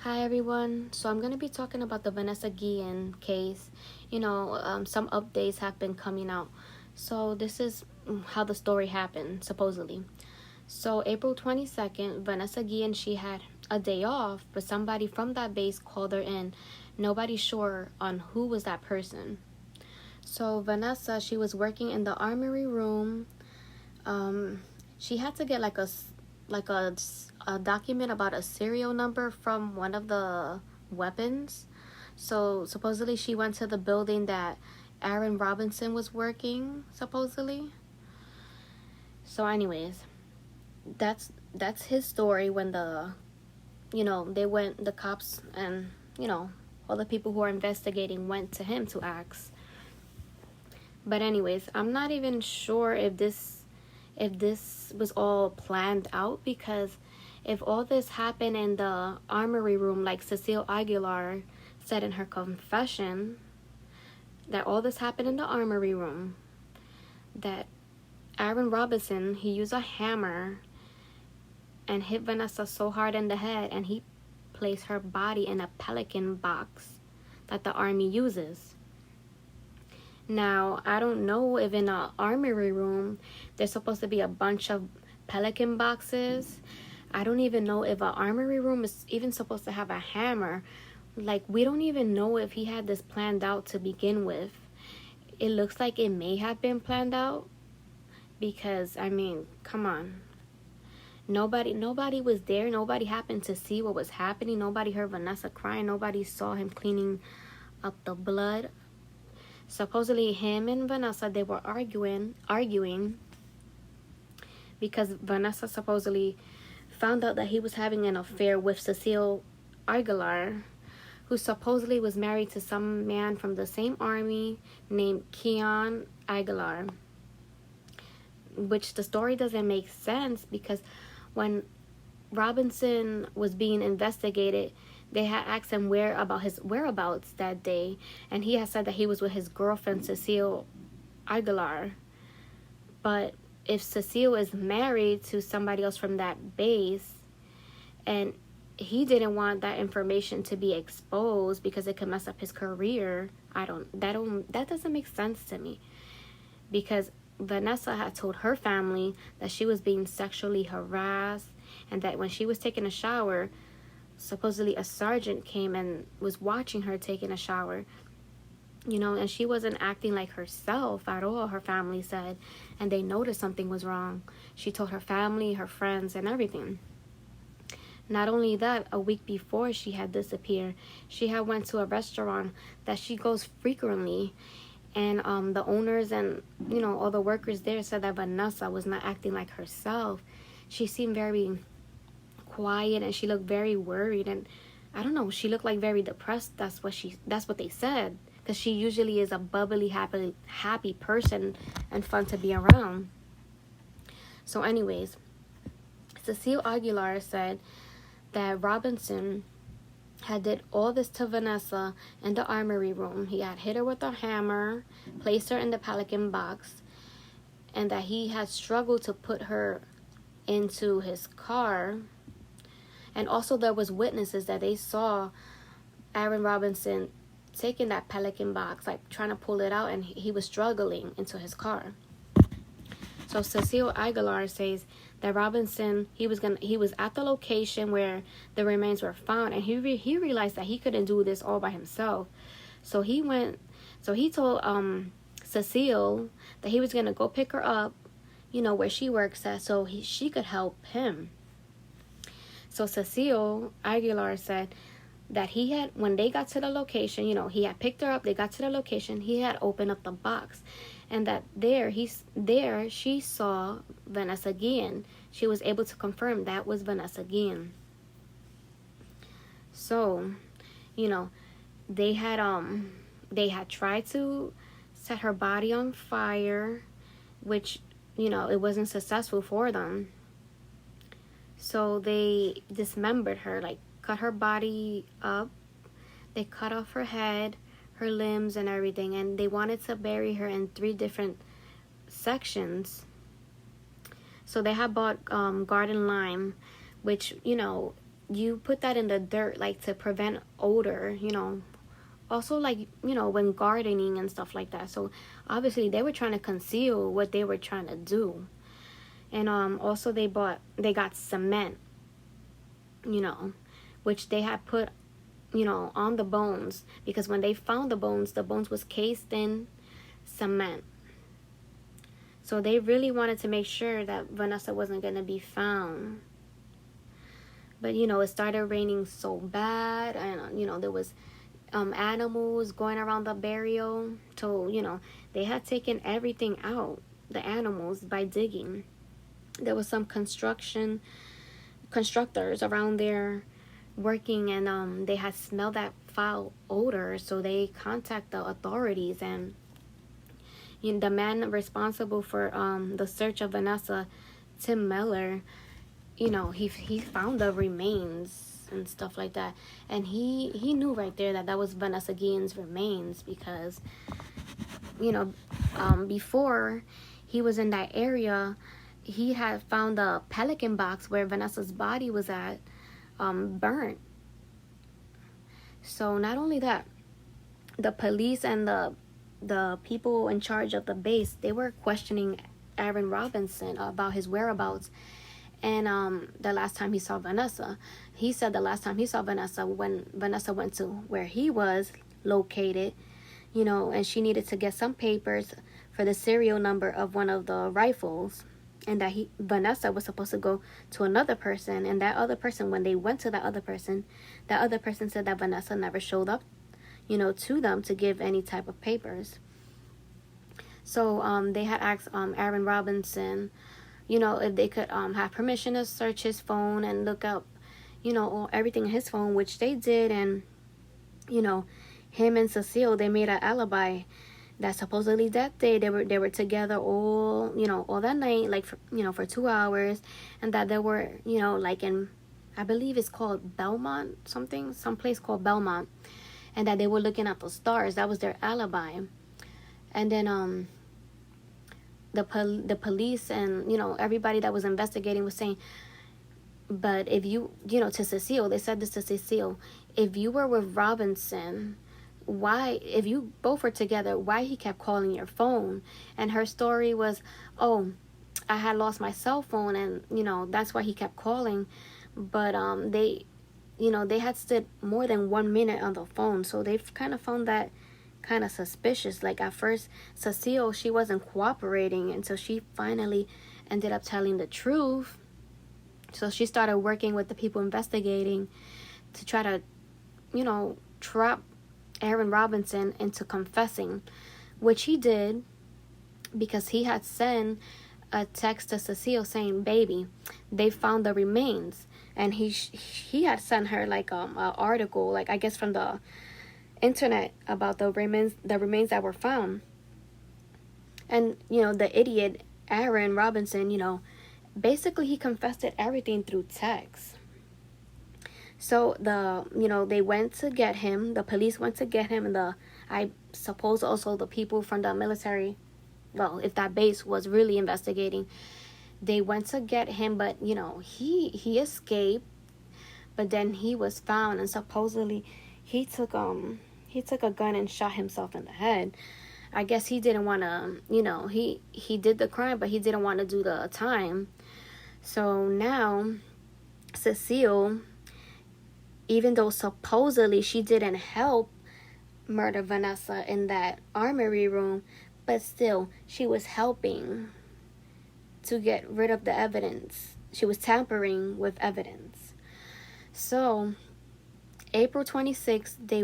Hi everyone. So I'm going to be talking about the Vanessa Guillen case. Some updates have been coming out. So this is how the story happened, supposedly. So April 22nd, Vanessa Guillen, she had a day off, but somebody from that base called her in. Nobody's sure on who was that person. So Vanessa, she was working in the armory room. She had to get like a document about a serial number from one of the weapons. So supposedly she went to the building that Aaron Robinson was working, supposedly. So anyways, that's his story when the cops and all the people who are investigating went to him to ask. But anyways, I'm not even sure if this was all planned out, because if all this happened in the armory room, like Cecile Aguilar said in her confession, that all this happened in the armory room, that Aaron Robinson, he used a hammer and hit Vanessa so hard in the head, and he placed her body in a pelican box that the army uses. Now, I don't know if in an armory room there's supposed to be a bunch of pelican boxes. I don't even know if an armory room is even supposed to have a hammer. Like, we don't even know if he had this planned out to begin with. It looks like it may have been planned out because, I mean, come on. Nobody was there. Nobody happened to see what was happening. Nobody heard Vanessa crying. Nobody saw him cleaning up the blood. Supposedly him and Vanessa, they were arguing because Vanessa supposedly found out that he was having an affair with Cecile Aguilar, who supposedly was married to some man from the same army named Guillen Aguilar, which the story doesn't make sense because when Robinson was being investigated, they had asked him about his whereabouts that day, and he had said that he was with his girlfriend Cecile Aguilar. But if Cecile is married to somebody else from that base, and he didn't want that information to be exposed because it could mess up his career, that doesn't make sense to me. Because Vanessa had told her family that she was being sexually harassed, and that when she was taking a shower, supposedly a sergeant came and was watching her taking a shower, and she wasn't acting like herself at all, her family said, and they noticed something was wrong. She told her family, her friends, and everything. Not only that, a week before she had disappeared, she had went to a restaurant that she goes frequently, and the owners and all the workers there said that Vanessa was not acting like herself. She seemed very quiet, and she looked very worried, and I don't know, she looked like very depressed. That's what they said, because she usually is a bubbly, happy person and fun to be around. So anyways, Cecile Aguilar said that Robinson had did all this to Vanessa in the armory room. He had hit her with a hammer, placed her in the pelican box, and that he had struggled to put her into his car. And also there was witnesses that they saw Aaron Robinson taking that pelican box, like trying to pull it out, and he was struggling into his car. So Cecile Aguilar says that Robinson, he was at the location where the remains were found, and he realized that he couldn't do this all by himself. So he told Cecile that he was gonna go pick her up, where she works at, so she could help him. So Cecile Aguilar said that he had, when they got to the location, he had picked her up, they got to the location, he had opened up the box, and that there she saw Vanessa Guillen. She was able to confirm that was Vanessa Guillen. So, they had tried to set her body on fire, which, it wasn't successful for them. So they dismembered her, like cut her body up. They cut off her head, her limbs, and everything. And they wanted to bury her in 3 different sections. So they had bought garden lime, which, you put that in the dirt, like, to prevent odor, also, like, when gardening and stuff like that. So obviously they were trying to conceal what they were trying to do. And also they got cement, which they had put, on the bones, because when they found the bones was cased in cement. So they really wanted to make sure that Vanessa wasn't going to be found. But, it started raining so bad, and, there was animals going around the burial. So, they had taken everything out, the animals, by digging. There was some constructors around there working, and they had smelled that foul odor, so they contacted the authorities. And the man responsible for the search of Vanessa, Tim Miller, he found the remains and stuff like that, and he knew right there that was Vanessa Guillen's remains, because before he was in that area, he had found a pelican box where Vanessa's body was at, burnt. So not only that, the police and the people in charge of the base, they were questioning Aaron Robinson about his whereabouts. And the last time he saw Vanessa, he said the last time he saw Vanessa, when Vanessa went to where he was located, and she needed to get some papers for the serial number of one of the rifles, and that Vanessa was supposed to go to another person, and that other person, when they went to that other person said that Vanessa never showed up, to them to give any type of papers. So they had asked Aaron Robinson, if they could have permission to search his phone and look up, everything in his phone, which they did. And, him and Cecile, they made an alibi that supposedly that day they were together all that night, like, for 2 hours, and that they were, like, in, I believe it's called Belmont, some place called Belmont, and that they were looking at the stars. That was their alibi. And then the police and everybody that was investigating was saying, but if you to Cecile, they said this to Cecile, if you were with Robinson, why, if you both were together, why he kept calling your phone? And her story was, oh, I had lost my cell phone, and that's why he kept calling. But they had stood more than 1 minute on the phone, so they've kind of found that kind of suspicious. Like, at first, Cecile, she wasn't cooperating until she finally ended up telling the truth. So she started working with the people investigating to try to, trap Aaron Robinson into confessing, which he did, because he had sent a text to Cecile saying, baby, they found the remains. And he had sent her, like, an article, like, I guess from the internet, about the remains that were found. And the idiot Aaron Robinson, basically he confessed it everything through text. So they went to get him, the police went to get him, and I suppose also the people from the military, well, if that base was really investigating, they went to get him. But he escaped, but then he was found, and supposedly he took a gun and shot himself in the head. I guess he didn't want to, he did the crime, but he didn't want to do the time. So now Cecile, even though supposedly she didn't help murder Vanessa in that armory room, but still she was helping to get rid of the evidence. She was tampering with evidence. So April 26th, they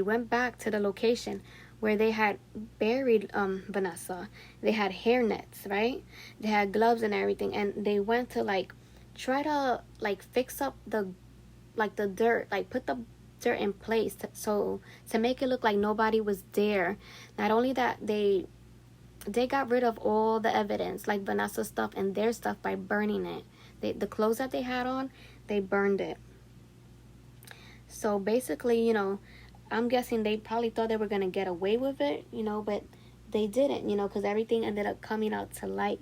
went back to the location where they had buried Vanessa. They had hair nets, right? They had gloves and everything, and they went to try to fix up the dirt, put the dirt in place to make it look like nobody was there. Not only that, they got rid of all the evidence, like Vanessa's stuff and their stuff, by burning it. The clothes that they had on, they burned it. So basically, I'm guessing they probably thought they were going to get away with it, but they didn't, because everything ended up coming out to light.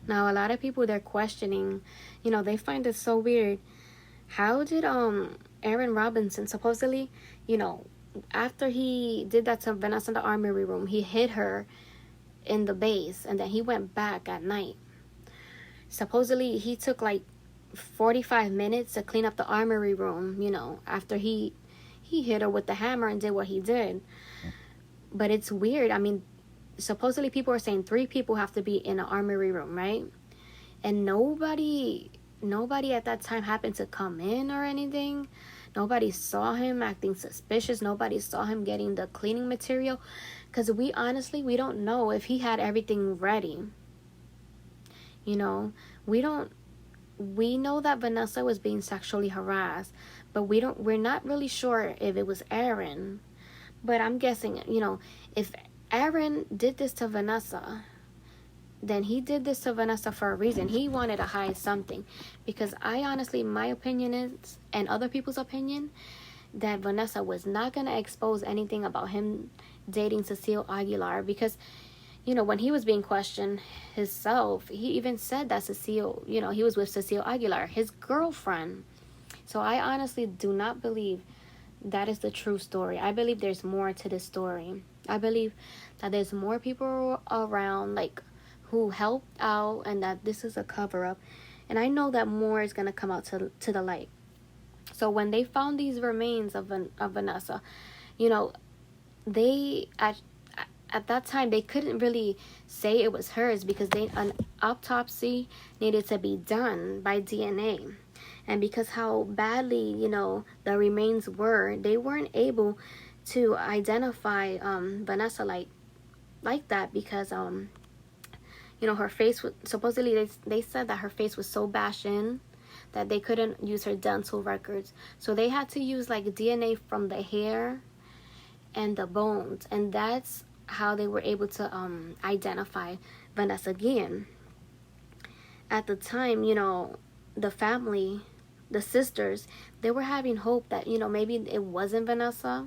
Now, a lot of people, they're questioning, they find it so weird How did Aaron Robinson supposedly, you know, after he did that to Vanessa in the armory room, he hid her in the base, and then he went back at night. Supposedly he took like 45 minutes to clean up the armory room, you know, after he hit her with the hammer and did what he did. But it's weird. I mean, supposedly people are saying 3 people have to be in an armory room, right? And nobody at that time happened to come in or anything. Nobody saw him acting suspicious. Nobody saw him getting the cleaning material, because we don't know if he had everything ready. You know, we know that Vanessa was being sexually harassed, but we're not really sure if it was Aaron. But I'm guessing, you know, if Aaron did this to Vanessa, then he did this to Vanessa for a reason. He wanted to hide something. Because I honestly, my opinion is, and other people's opinion, that Vanessa was not going to expose anything about him dating Cecile Aguilar. Because, you know, when he was being questioned himself, he even said that Cecile, you know, he was with Cecile Aguilar, his girlfriend. So I honestly do not believe that is the true story. I believe there's more to this story. I believe that there's more people around, like, who helped out, and that this is a cover-up. And I know that more is going to come out to the light. So when they found these remains of Vanessa, you know, they at that time they couldn't really say it was hers, because an autopsy needed to be done by DNA. And because how badly, you know, the remains were, they weren't able to identify Vanessa like that, because you know, her face was supposedly, they said that her face was so bashed in that they couldn't use her dental records. So they had to use like DNA from the hair and the bones, and that's how they were able to identify Vanessa Guillen. At the time, you know, the family, the sisters, they were having hope that, you know, maybe it wasn't Vanessa.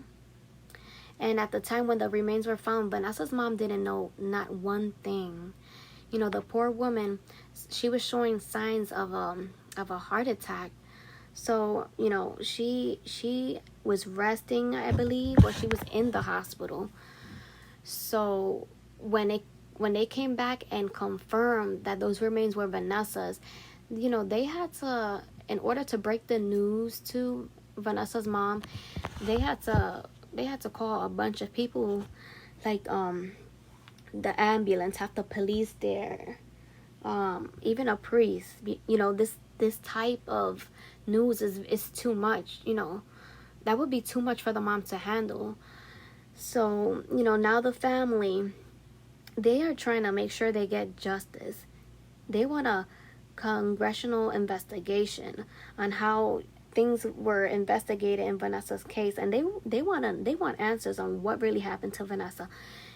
And at the time when the remains were found, Vanessa's mom didn't know not one thing. You know, the poor woman, she was showing signs of a heart attack. So, you know, she was resting, I believe, or she was in the hospital. So when they came back and confirmed that those remains were Vanessa's, you know, they had to, in order to break the news to Vanessa's mom, they had to call a bunch of people, like the ambulance, have the police there, even a priest. You know, this type of news is too much. You know, that would be too much for the mom to handle. So, you know, now the family, they are trying to make sure they get justice. They want a congressional investigation on how things were investigated in Vanessa's case, and they want answers on what really happened to Vanessa,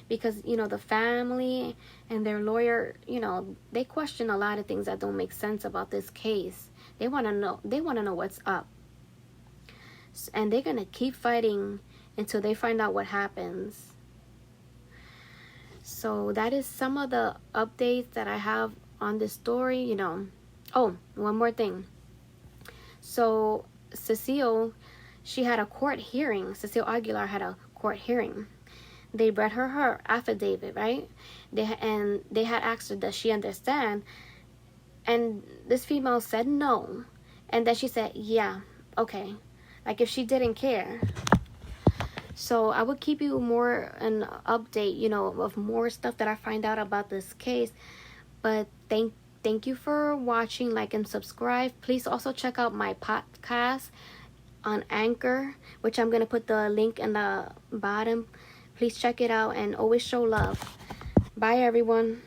because, you know, the family and their lawyer, you know, they question a lot of things that don't make sense about this case. They want to know what's up, and they're gonna keep fighting until they find out what happens. So that is some of the updates that I have on this story, you know. Oh, one more thing. So Cecile, she had a court hearing. Cecile Aguilar had a court hearing. They read her affidavit, right? They had asked her, does she understand? And this female said no. And then she said, yeah, okay. Like if she didn't care. So I will keep you more an update, you know, of more stuff that I find out about this case. But thank you for watching. Like and subscribe. Please also check out my podcast on Anchor, which I'm going to put the link in the bottom. Please check it out and always show love. Bye, everyone.